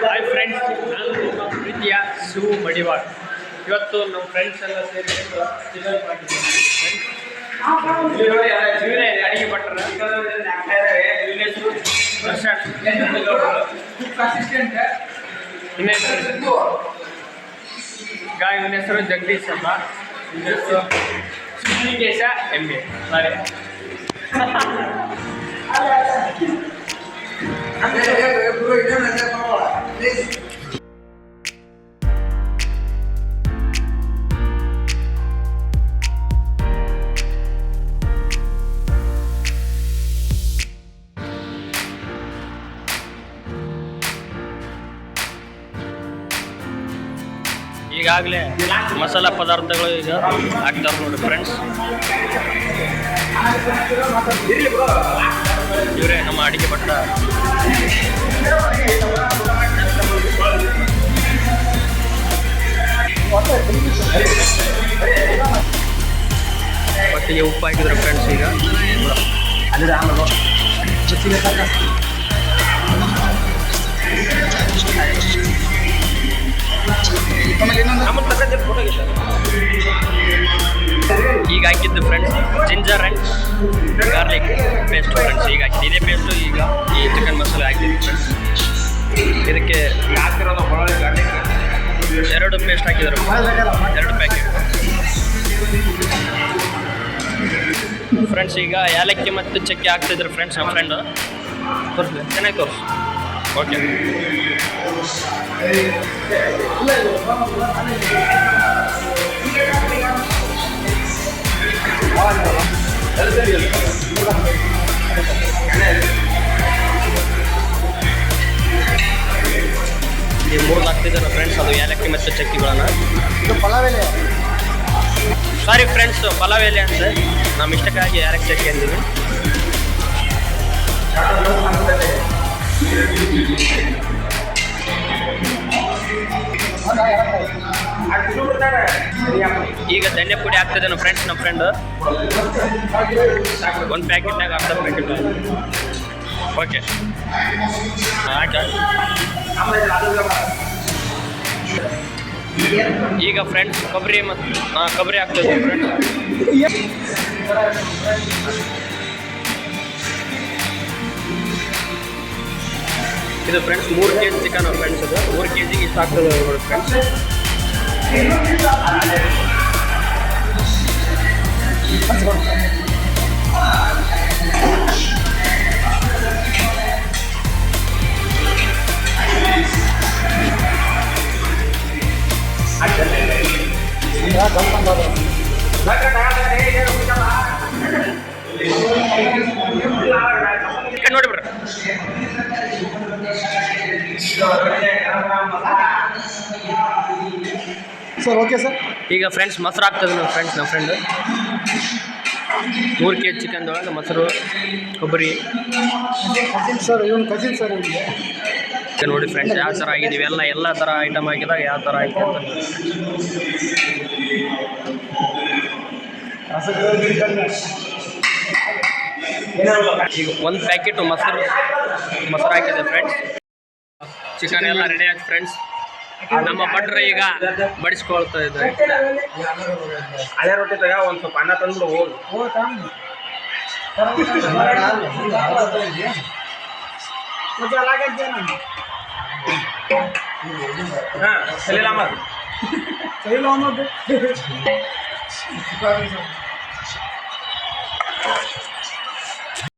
Hi friends, ನಾನು ನಿಮ್ಮ ಪ್ರೀತಿಯ ಶಿವು ಮಡಿವಾಳ್. ಇವತ್ತು ನಮ್ಮ ಫ್ರೆಂಡ್ಸ್ ಎಲ್ಲ ಸೇರಿ ಚಿಕನ್ ಮಾಡಿದ್ದೀವಿ. ಇವರೇ ಅಡಿಗೆ ಭಟ್ರು. ಇವನ ಹೆಸರು ಜಗದೀಶ್ ಅಂತ. ಇವನ ಹೆಸರು ಶ್ರೀಕೇಶ ಎಮ್ಮೆ. ಸಾರಿ, ಈಗಾಗಲೇ ಮಸಾಲ ಪದಾರ್ಥಗಳು ಈಗ ಹಾಕ್ತಾರೆ ನೋಡಿ ಫ್ರೆಂಡ್ಸ್. ಇವರೇ ನಮ್ಮ ಅಡಿಗೆ ಭಟ್ಟ. ಒಟ್ಟಿಗೆ ಉಪ್ಪು ಹಾಕಿದ್ರು ಫ್ರೆಂಡ್ಸ್. ಈಗ ಈಗ ಹಾಕಿದ್ದು friends ginger and garlic paste friends. ಈಗ ಹಾಕಿದ್ದು ಇದೇ ಪೇಸ್ಟು ಈಗ ಈ ಚಿಕನ್ ಮಸಾಲೆ ಹಾಕಿದ್ದು ಫ್ರೆಂಡ್ಸ್. ಇದಕ್ಕೆ ಎರಡು ಪೇಸ್ಟ್ ಹಾಕಿದರು, 2 ಪ್ಯಾಕೆಟ್ ಫ್ರೆಂಡ್ಸ್. ಈಗ ಏಲಕ್ಕಿ ಮತ್ತು ಚಕ್ಕೆ ಹಾಕ್ತಿದ್ರು ಫ್ರೆಂಡ್ಸ್. ನಮ್ಮ ಫ್ರೆಂಡು ತೋರಿಸ್ಲಿ, ಚೆನ್ನಾಗಿ ತೋರಿಸು. ಓಕೆ, ಈ 3 ಹಾಕ್ತಿದ್ದಾರೆ ಫ್ರೆಂಡ್ಸ್. ಅದು ಏಲಕ್ಕಿ ಮತ್ತು ಚಕ್ಕಿಗಳನ್ನು. ಸಾರಿ ಫ್ರೆಂಡ್ಸ್, ಪಲಾವ್ ಎಲೆ ಅಂತ ನಮ್ಮ ಇಷ್ಟಕ್ಕಾಗಿ ಏಲಕ್ಕಿ ಚಕ್ಕಿ ಅಂದಿವಿ. ಈಗ ಧನ್ಯ ಪುಡಿ ಆಗ್ತದೆ ಫ್ರೆಂಡ್ಸ್. ನಮ್ಮ ಫ್ರೆಂಡ್ 1 ಪ್ಯಾಕೆಟ್ನಾಗ ಅರ್ಧ ಪ್ಯಾಕೆಟ್. ಓಕೆ, ಈಗ ಫ್ರೆಂಡ್ಸ್ ಕೊಬ್ಬರಿ ಆಗ್ತದೆ ಫ್ರೆಂಡ್ಸ್. ಇದು ಫ್ರೆಂಡ್ಸ್ 3 kg ಚಿಕನ್ ಫ್ರೆಂಡ್ಸ್. ಇದು 3 kg ಇಷ್ಟು ಆಗ್ತದೆ ಫ್ರೆಂಡ್ಸ್. ನೋಡಿ ಬಿಡ್ರಿ ಸರ್. Okay sir. ಈಗ ಫ್ರೆಂಡ್ಸ್ ಮೊಸರು ಆಗ್ತದೆ ನಮ್ಮ ಫ್ರೆಂಡ್ಸ್. ನಮ್ಮ ಫ್ರೆಂಡು 3 kg ಚಿಕನ್ದೊಳಗೆ ಮೊಸರು, ಕೊಬ್ಬರಿ ಸರ್. ಇವನು ಕಸಿನ್ ಸರ್. ಇವನಿಗೆ ನೋಡಿ ಫ್ರೆಂಡ್ಸ್ ಯಾವ ಥರ ಆಗಿದ್ದೀವಿ. ಎಲ್ಲ ಥರ ಐಟಮ್ ಹಾಕಿದಾಗ ಯಾವ ಥರ ಆಯ್ತು ಅಂತ. ಈಗ 1 ಪ್ಯಾಕೆಟು ಮೊಸರು ಹಾಕಿದೆ ಫ್ರೆಂಡ್ಸ್. ಚಿಕನ್ ಎಲ್ಲ ರೆಡಿ ಆಯ್ತು ಫ್ರೆಂಡ್ಸ್. ನಮ್ಮ ಭಟ್ರು ಈಗ ಬಡಿಸ್ಕೊಳ್ತಾ ಇದ್ದಾರೆ. ಹಳೆ ರೊಟ್ಟಿ ತಗ ಒಂದು ಸ್ವಲ್ಪ ಅನ್ನ ತಂದ್ಬಿಡು. ಹಾಂ, ಸಲೀಲ್ ಅಹಮದ್.